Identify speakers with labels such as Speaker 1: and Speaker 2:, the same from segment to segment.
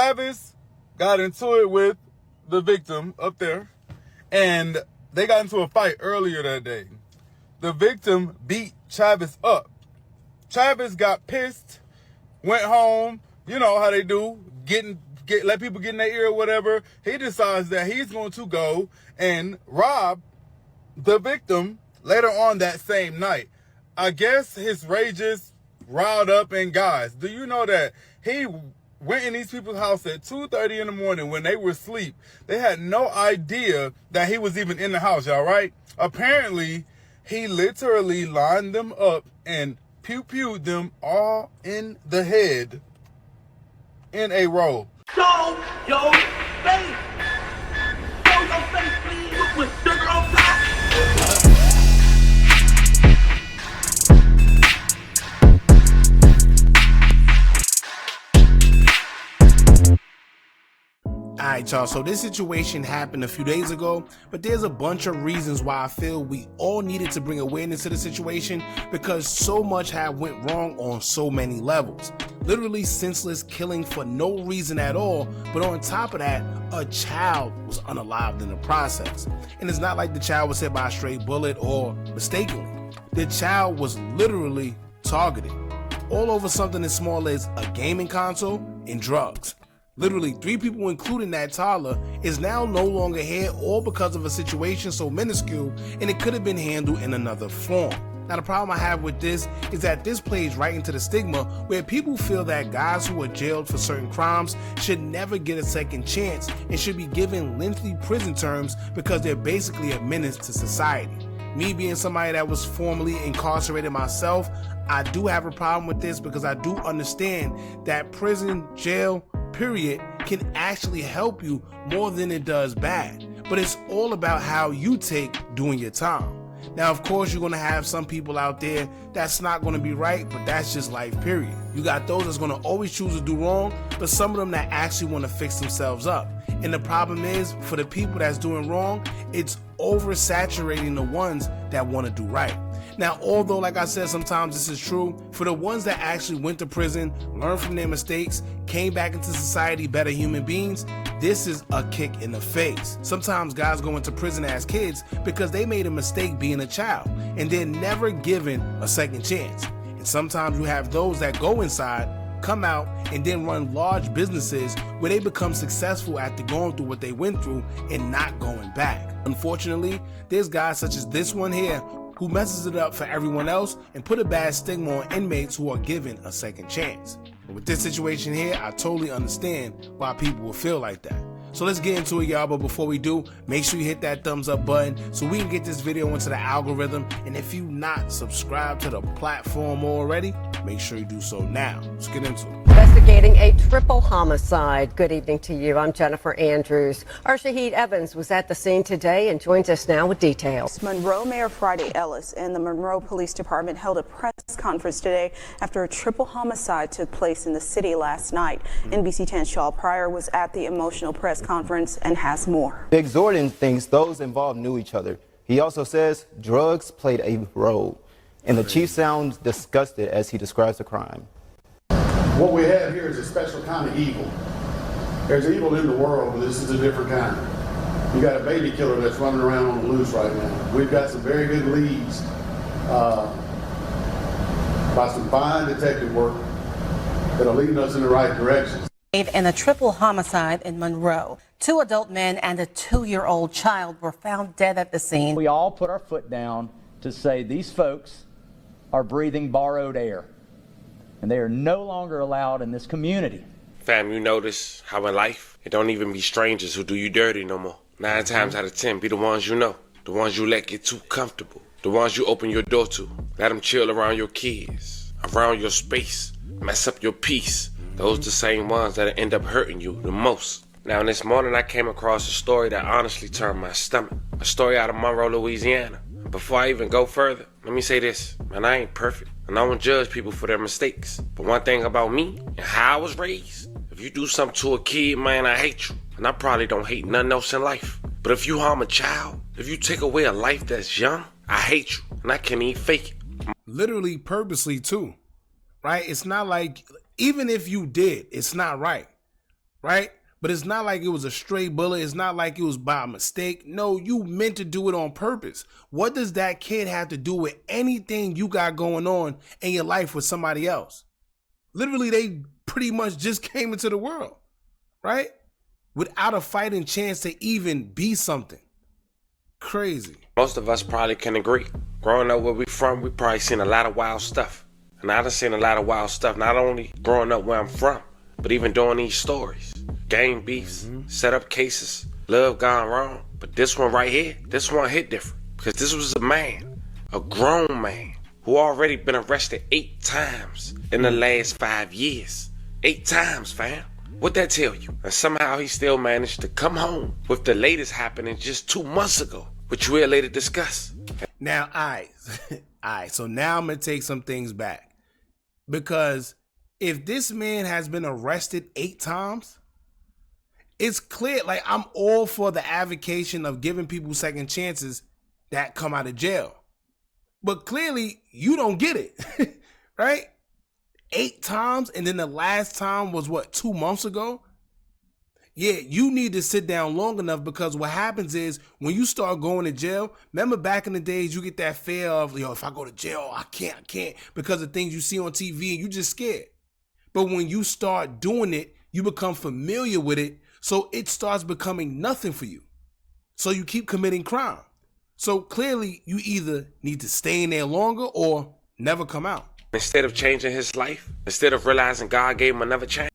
Speaker 1: Travis got into it with the victim up there, and they got into a fight earlier that day. The victim beat Travis up. Travis got pissed, went home, you know how they do, let people get in their ear or whatever. He decides that he's going to go and rob the victim later on that same night. I guess his rage is riled up, and guys, do you know that he went in these people's house at 2:30 in the morning when they were asleep? They had no idea that he was even in the house, y'all, right? Apparently, he literally lined them up and pew-pewed them all in the head in a row.
Speaker 2: Show your face! Show your face, please, with sugar on top!
Speaker 3: Alright y'all, so this situation happened a few days ago, but there's a bunch of reasons why I feel we all needed to bring awareness to the situation, because so much had went wrong on so many levels. Literally senseless killing for no reason at all, but on top of that, a child was unalived in the process. And it's not like the child was hit by a stray bullet or mistakenly. The child was literally targeted, all over something as small as a gaming console and drugs. Literally 3 people, including that toddler, is now no longer here, all because of a situation so minuscule, and it could have been handled in another form. Now the problem I have with this is that this plays right into the stigma where people feel that guys who are jailed for certain crimes should never get a second chance and should be given lengthy prison terms because they're basically a menace to society. Me being somebody that was formerly incarcerated myself, I do have a problem with this because I do understand that prison, jail, period, can actually help you more than it does bad. But it's all about how you take doing your time. Now, of course, you're going to have some people out there that's not going to be right, but that's just life, period. You got those that's going to always choose to do wrong, but some of them that actually want to fix themselves up. And the problem is, for the people that's doing wrong, it's oversaturating the ones that want to do right. Now, although, like I said, sometimes this is true, for the ones that actually went to prison, learned from their mistakes, came back into society better human beings, this is a kick in the face. Sometimes guys go into prison as kids because they made a mistake being a child, and they're never given a second chance. And sometimes you have those that go inside, come out, and then run large businesses where they become successful after going through what they went through and not going back. Unfortunately, there's guys such as this one here who messes it up for everyone else and put a bad stigma on inmates who are given a second chance. And with this situation here, I totally understand why people will feel like that. So let's get into it, y'all, but before we do, make sure you hit that thumbs up button so we can get this video into the algorithm. And if you not subscribed to the platform already, make sure you do so now. Let's get into it.
Speaker 4: Investigating a triple homicide. Good evening to you. I'm Jennifer Andrews. Our Shahid Evans was at the scene today and joins us now with details.
Speaker 5: Monroe Mayor Friday Ellis and the Monroe Police Department held a press conference today after a triple homicide took place in the city last night. NBC 10's Shaw Pryor was at the emotional press conference and has more.
Speaker 6: The exhortant thinks those involved knew each other. He also says drugs played a role, and the chief sounds disgusted as he describes the crime.
Speaker 7: What we have here is a special kind of evil. There's evil in the world, but this is a different kind. You got a baby killer that's running around on the loose right now. We've got some very good leads by some fine detective work that are leading us in the right direction.
Speaker 8: In a triple homicide in Monroe, 2 adult men and a 2-year-old child were found dead at the scene.
Speaker 9: We all put our foot down to say these folks are breathing borrowed air, and they are no longer allowed in this community.
Speaker 10: Fam, you notice how in life, it don't even be strangers who do you dirty no more. 9 times out of 10 be the ones you know, the ones you let get too comfortable, the ones you open your door to, let them chill around your kids, around your space, mess up your peace. Those the same ones that end up hurting you the most. Now this morning I came across a story that honestly turned my stomach. A story out of Monroe, Louisiana. Before I even go further, let me say this, man, I ain't perfect, and I don't judge people for their mistakes. But one thing about me and how I was raised, if you do something to a kid, man, I hate you. And I probably don't hate nothing else in life. But if you harm a child, if you take away a life that's young, I hate you, and I can't even fake it.
Speaker 3: Literally purposely too, right? It's not like, even if you did, it's not right. right? But it's not like it was a stray bullet. It's not like it was by mistake. No, you meant to do it on purpose. What does that kid have to do with anything you got going on in your life with somebody else? Literally, they pretty much just came into the world, right? Without a fighting chance to even be something. Crazy.
Speaker 10: Most of us probably can agree. Growing up where we from, we probably seen a lot of wild stuff. And I done seen a lot of wild stuff, not only growing up where I'm from, but even doing these stories. Gang beefs, set up cases, love gone wrong. But this one right here, this one hit different. Because this was a man, a grown man, who already been arrested 8 times in the last 5 years. 8 times, fam. What that tell you? And somehow he still managed to come home with the latest happening just 2 months ago, which we'll later discuss.
Speaker 3: Now, alright, so now I'm going to take some things back. Because if this man has been arrested 8 times, it's clear, like, I'm all for the advocation of giving people second chances that come out of jail. But clearly, you don't get it, right? 8 times, and then the last time was, what, 2 months ago? Yeah, you need to sit down long enough, because what happens is when you start going to jail, remember back in the days, you get that fear of, if I go to jail, I can't, because of things you see on TV and you just scared. But when you start doing it, you become familiar with it, so it starts becoming nothing for you. So you keep committing crime. So clearly, you either need to stay in there longer or never come out.
Speaker 10: Instead of changing his life, instead of realizing God gave him another chance,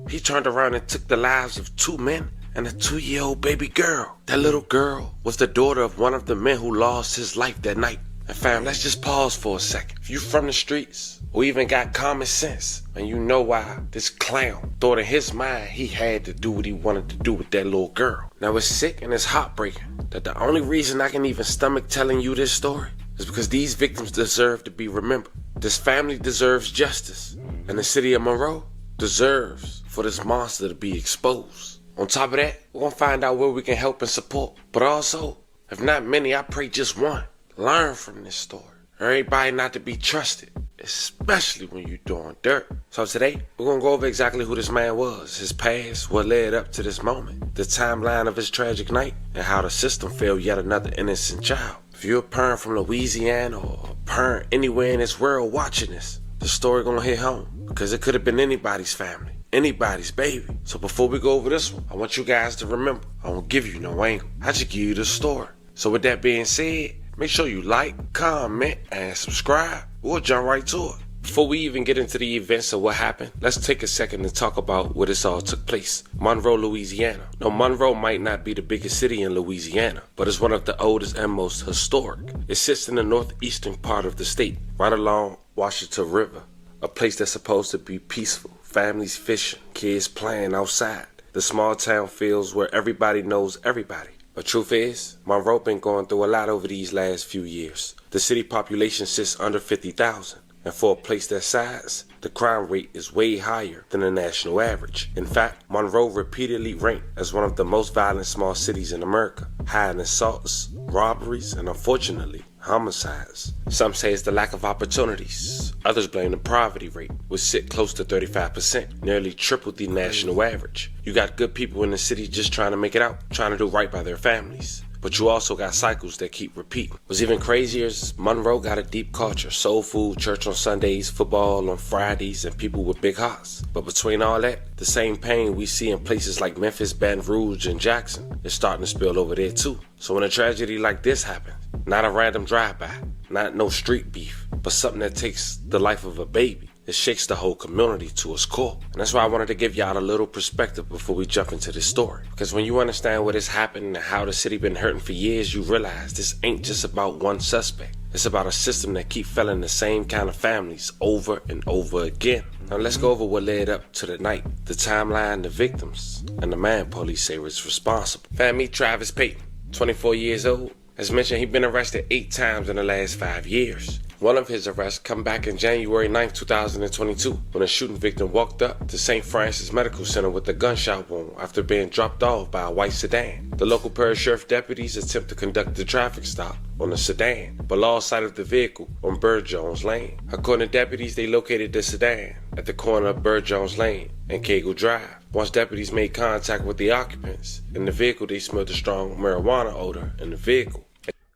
Speaker 10: he turned around and took the lives of 2 men and a 2-year-old baby girl. That little girl was the daughter of one of the men who lost his life that night. And fam, let's just pause for a second. If you from the streets or even got common sense, and you know why this clown thought in his mind he had to do what he wanted to do with that little girl. Now it's sick and it's heartbreaking that the only reason I can even stomach telling you this story is because these victims deserve to be remembered. This family deserves justice, and the city of Monroe deserves for this monster to be exposed. On top of that, we're gonna find out where we can help and support. But also, if not many, I pray just one. Learn from this story. Everybody not to be trusted, especially when you're doing dirt. So today, we're gonna go over exactly who this man was, his past, what led up to this moment, the timeline of his tragic night, and how the system failed yet another innocent child. If you're a parent from Louisiana or a parent anywhere in this world watching this, the story gonna hit home, because it could have been anybody's family, anybody's baby. So before we go over this one, I want you guys to remember, I won't give you no angle. I just give you the story. So with that being said, make sure you like, comment, and subscribe. We'll jump right to it. Before we even get into the events of what happened, let's take a second to talk about where this all took place. Monroe, Louisiana. Now, Monroe might not be the biggest city in Louisiana, but it's one of the oldest and most historic. It sits in the northeastern part of the state, right along Washington River, a place that's supposed to be peaceful, families fishing, kids playing outside. The small town feels where everybody knows everybody. But truth is, Monroe been going through a lot over these last few years. The city population sits under 50,000. And for a place that size, the crime rate is way higher than the national average. In fact, Monroe repeatedly ranked as one of the most violent small cities in America, high in assaults, robberies, and unfortunately, homicides. Some say it's the lack of opportunities. Others blame the poverty rate, which sit close to 35%, nearly triple the national average. You got good people in the city just trying to make it out, trying to do right by their families. But you also got cycles that keep repeating. What's even crazier is Monroe got a deep culture. Soul food, church on Sundays, football on Fridays, and people with big hearts. But between all that, the same pain we see in places like Memphis, Baton Rouge, and Jackson is starting to spill over there too. So when a tragedy like this happens, not a random drive-by, not no street beef, but something that takes the life of a baby, it shakes the whole community to its core. And that's why I wanted to give y'all a little perspective before we jump into this story. Because when you understand what has happened and how the city been hurting for years, you realize this ain't just about one suspect. It's about a system that keep failing the same kind of families over and over again. Now let's go over what led up to the night, the timeline, the victims, and the man police say was responsible. Meet Travis Payton, 24 years old. As mentioned, he's been arrested 8 times in the last 5 years. One of his arrests come back in January 9, 2022, when a shooting victim walked up to St. Francis Medical Center with a gunshot wound after being dropped off by a white sedan. The local parish sheriff deputies attempt to conduct the traffic stop on the sedan, but lost sight of the vehicle on Bird Jones Lane. According to deputies, they located the sedan at the corner of Bird Jones Lane and Cagle Drive. Once deputies made contact with the occupants in the vehicle, they smelled a strong marijuana odor in the vehicle.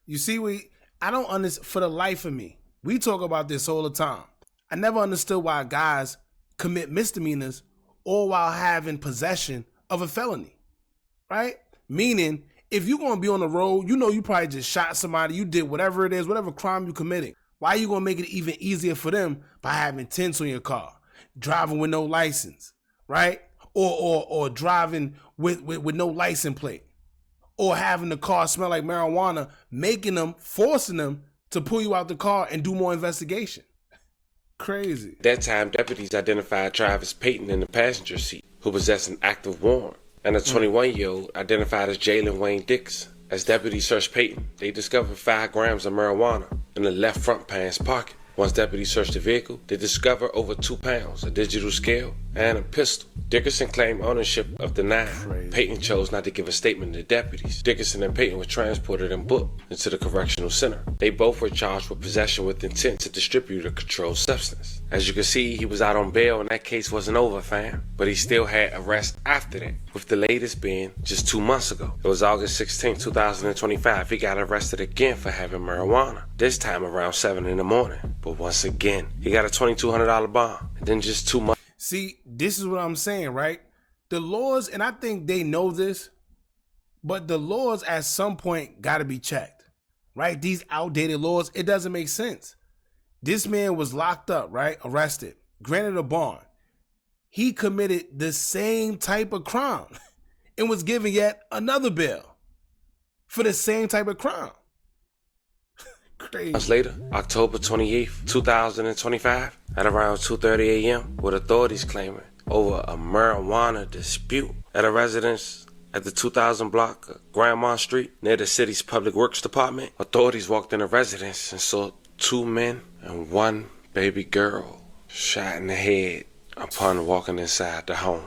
Speaker 3: You see, I don't understand, for the life of me. We talk about this all the time. I never understood why guys commit misdemeanors or while having possession of a felony, right? Meaning, if you're going to be on the road, you know you probably just shot somebody, you did whatever it is, whatever crime you committing. Why are you going to make it even easier for them by having tints on your car, driving with no license, right? Or driving with no license plate, or having the car smell like marijuana, forcing them to pull you out the car and do more investigation. Crazy.
Speaker 10: At that time, deputies identified Travis Payton in the passenger seat, who possessed an active warrant, and a 21-year-old identified as Jalen Wayne Dix. As deputies searched Payton, they discovered 5 grams of marijuana in the left front pants pocket. Once deputies searched the vehicle, they discovered over 2 pounds, a digital scale, and a pistol. Dickerson claimed ownership of the 9. Payton chose not to give a statement to deputies. Dickerson and Payton were transported and booked into the correctional center. They both were charged with possession with intent to distribute a controlled substance. As you can see, he was out on bail and that case wasn't over, fam. But he still had arrests after that, with the latest being just 2 months ago. It was August 16, 2025. He got arrested again for having marijuana, this time around 7 in the morning. But once again, he got a $2,200 bond, and then just 2 months.
Speaker 3: See, this is what I'm saying, right? The laws, and I think they know this, but the laws at some point got to be checked, right? These outdated laws, it doesn't make sense. This man was locked up, right? Arrested, granted a bond. He committed the same type of crime and was given yet another bail for the same type of crime. Crazy.
Speaker 10: Months later, October 28th, 2025, at around 2:30 a.m., with authorities claiming over a marijuana dispute at a residence at the 2000 block of Grandmont Street near the city's public works department. Authorities walked in the residence and saw 2 men and 1 baby girl shot in the head upon walking inside the home.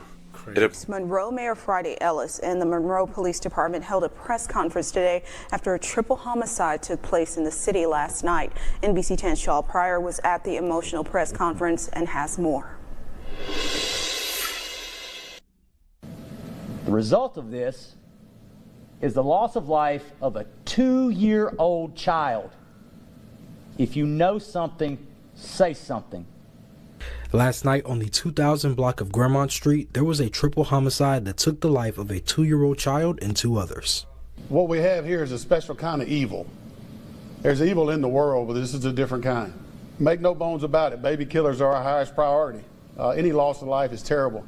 Speaker 5: Monroe Mayor Friday Ellis and the Monroe Police Department held a press conference today after a triple homicide took place in the city last night. NBC 10's Shaw Pryor was at the emotional press conference and has more.
Speaker 9: The result of this is the loss of life of a 2-year-old child. If you know something, say something.
Speaker 11: Last night on the 2000 block of Grandmont Street, there was a triple homicide that took the life of a 2-year-old child and 2 others.
Speaker 7: What we have here is a special kind of evil. There's evil in the world, but this is a different kind. Make no bones about it, baby killers are our highest priority. Any loss of life is terrible.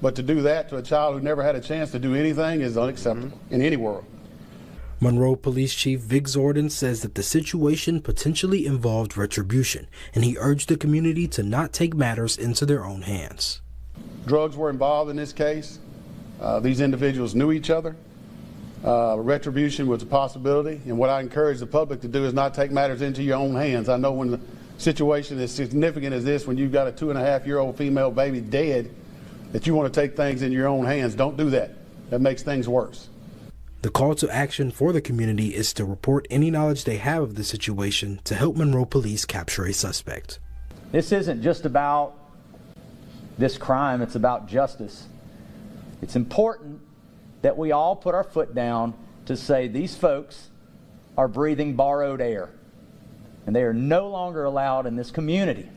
Speaker 7: But to do that to a child who never had a chance to do anything is unacceptable in any world.
Speaker 11: Monroe Police Chief Vic Zordon says that the situation potentially involved retribution, and he urged the community to not take matters into their own hands.
Speaker 7: Drugs were involved in this case. These individuals knew each other. Retribution was a possibility, and what I encourage the public to do is not take matters into your own hands. I know when the situation is significant as this, when you've got a 2.5-year-old female baby dead, that you want to take things in your own hands. Don't do that. That makes things worse.
Speaker 11: The call to action for the community is to report any knowledge they have of the situation to help Monroe Police capture a suspect.
Speaker 9: This isn't just about this crime, it's about justice. It's important that we all put our foot down to say these folks are breathing borrowed air, and they are no longer allowed in this community.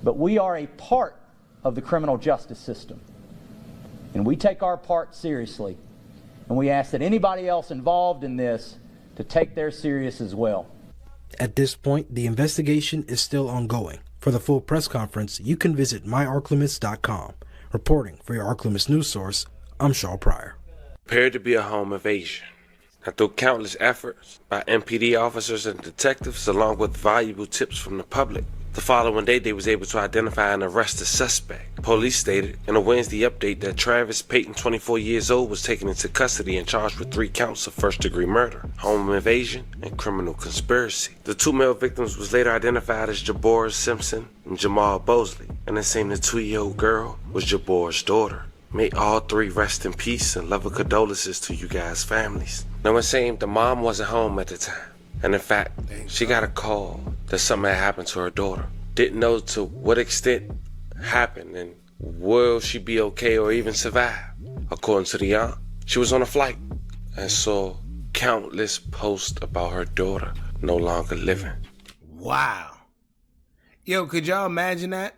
Speaker 9: But we are a part of the criminal justice system, and we take our part seriously. And we ask that anybody else involved in this to take theirs serious as well.
Speaker 11: At this point, the investigation is still ongoing. For the full press conference, you can visit myarklimits.com. Reporting for your Arklymits news source, I'm Shaw Pryor.
Speaker 10: Appeared to be a home invasion. And through countless efforts by MPD officers and detectives, along with valuable tips from the public, The following day, they was able to identify and arrest the suspect. Police stated in a Wednesday update that Travis Payton, 24 years old, was taken into custody and charged with 3 counts of first-degree murder, home invasion, and criminal conspiracy. The 2 male victims was later identified as Jabor Simpson and Jamal Bosley, and it seemed the 2-year-old girl was Jabor's daughter. May all 3 rest in peace and love and condolences to you guys' families. Now it seemed the mom wasn't home at the time. And in fact, she got a call that something had happened to her daughter. Didn't know to what extent happened and will she be okay or even survive. According to the aunt, she was on a flight and saw countless posts about her daughter no longer living.
Speaker 3: Wow. Yo, could y'all imagine that?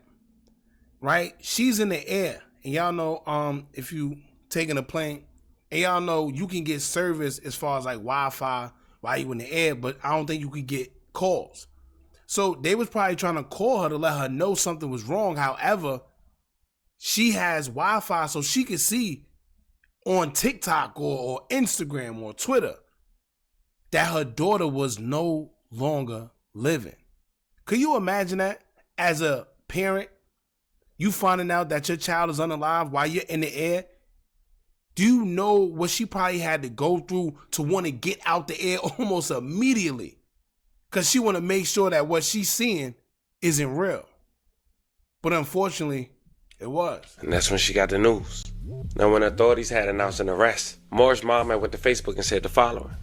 Speaker 3: Right? She's in the air. And y'all know, if you taking a plane, and y'all know you can get service as far as like Wi-Fi while you in the air, but I don't think you could get calls. So they was probably trying to call her to let her know something was wrong. However, she has Wi-Fi so she could see on TikTok or Instagram or Twitter that her daughter was no longer living. Could you imagine that as a parent? You finding out that your child is unalive while you're in the air? Do you know what she probably had to go through to want to get out the air almost immediately? Because she want to make sure that what she's seeing isn't real. But unfortunately, it was.
Speaker 10: And that's when she got the news. Now, when authorities had announced an arrest, Moore's mom went to Facebook and said the following.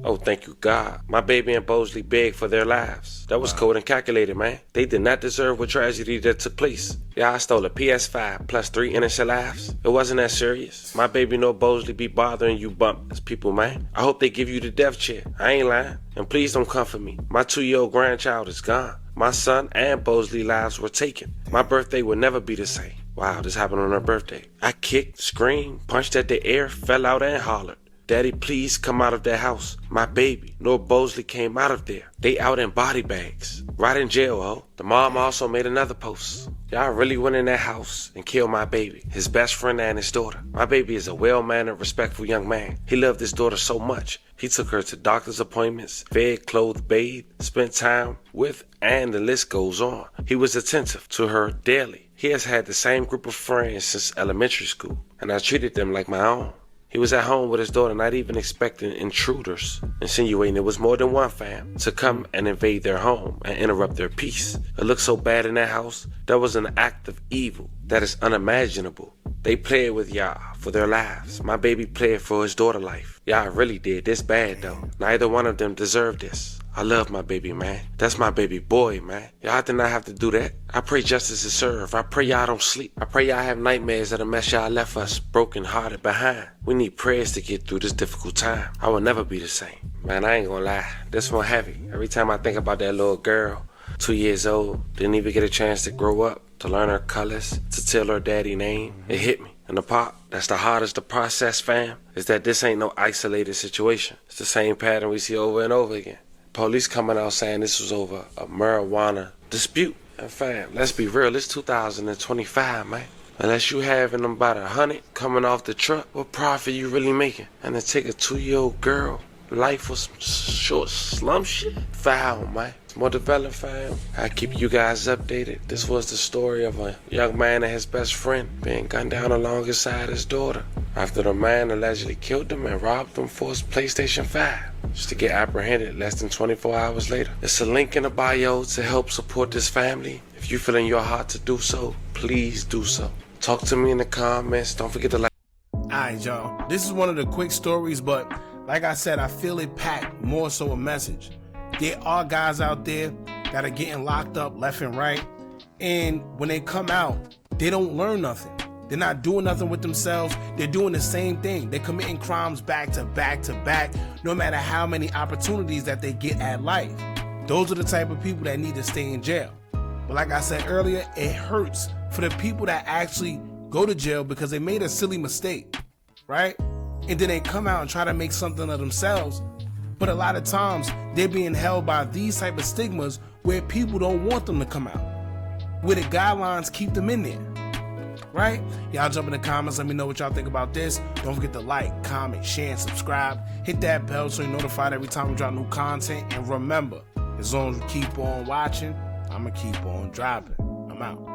Speaker 10: Oh, thank you, God. My baby and Bosley begged for their lives. That was cold and calculated, man. They did not deserve what tragedy that took place. Yeah, I stole a PS5 plus 3 innocent lives. It wasn't that serious. My baby nor Bosley be bothering you bump people, man. I hope they give you the death chair. I ain't lying. And please don't come for me. My 2-year-old grandchild is gone. My son and Bosley lives were taken. My birthday will never be the same. Wow, this happened on her birthday. I kicked, screamed, punched at the air, fell out and hollered. Daddy, please come out of that house. My baby, nor Bosley came out of there. They out in body bags. Right in jail, oh. The mom also made another post. Y'all really went in that house and killed my baby, his best friend and his daughter. My baby is a well-mannered, respectful young man. He loved his daughter so much. He took her to doctor's appointments, fed, clothed, bathed, spent time with, and the list goes on. He was attentive to her daily. He has had the same group of friends since elementary school, and I treated them like my own. He was at home with his daughter, not even expecting intruders, insinuating it was more than one fam to come and invade their home and interrupt their peace. It looked so bad in that house. That was an act of evil that is unimaginable. They played with y'all for their lives. My baby played for his daughter's life. Y'all really did this bad though. Neither one of them deserved this. I love my baby, man. That's my baby boy, man. Y'all did not have to do that. I pray justice is served. I pray y'all don't sleep. I pray y'all have nightmares of the mess y'all left us broken-hearted behind. We need prayers to get through this difficult time. I will never be the same. Man, I ain't gonna lie. This one heavy. Every time I think about that little girl, 2 years old, didn't even get a chance to grow up, to learn her colors, to tell her daddy name, it hit me. And the part that's the hardest to process, fam, is that this ain't no isolated situation. It's the same pattern we see over and over again. Police coming out saying this was over a marijuana dispute. And fam, let's be real, it's 2025, man. Unless you having them about 100 coming off the truck, what profit you really making? And to take a 2-year-old girl life for some short slum shit? Foul, man. It's more developed, fam. I keep you guys updated. This was the story of a young man and his best friend being gunned down alongside his daughter after the man allegedly killed them and robbed them for his PlayStation 5. Just to get apprehended less than 24 hours later. There's a link in the bio to help support this family. If you feel in your heart to do so, please do so. Talk to me in the comments. Don't forget to like.
Speaker 3: Alright, y'all. This is one of the quick stories, but like I said, I feel it packed more so a message. There are guys out there that are getting locked up left and right, and when they come out, they don't learn nothing. They're not doing nothing with themselves. They're doing the same thing. They're committing crimes back to back to back, no matter how many opportunities that they get at life. Those are the type of people that need to stay in jail. But like I said earlier, it hurts for the people that actually go to jail because they made a silly mistake, right? And then they come out and try to make something of themselves. But a lot of times, they're being held by these type of stigmas where people don't want them to come out, where the guidelines keep them in there. Right? Y'all jump in the comments. Let me know what y'all think about this. Don't forget to like, comment, share, and subscribe. Hit that bell so you're notified every time we drop new content. And remember, as long as you keep on watching, I'ma keep on driving. I'm out.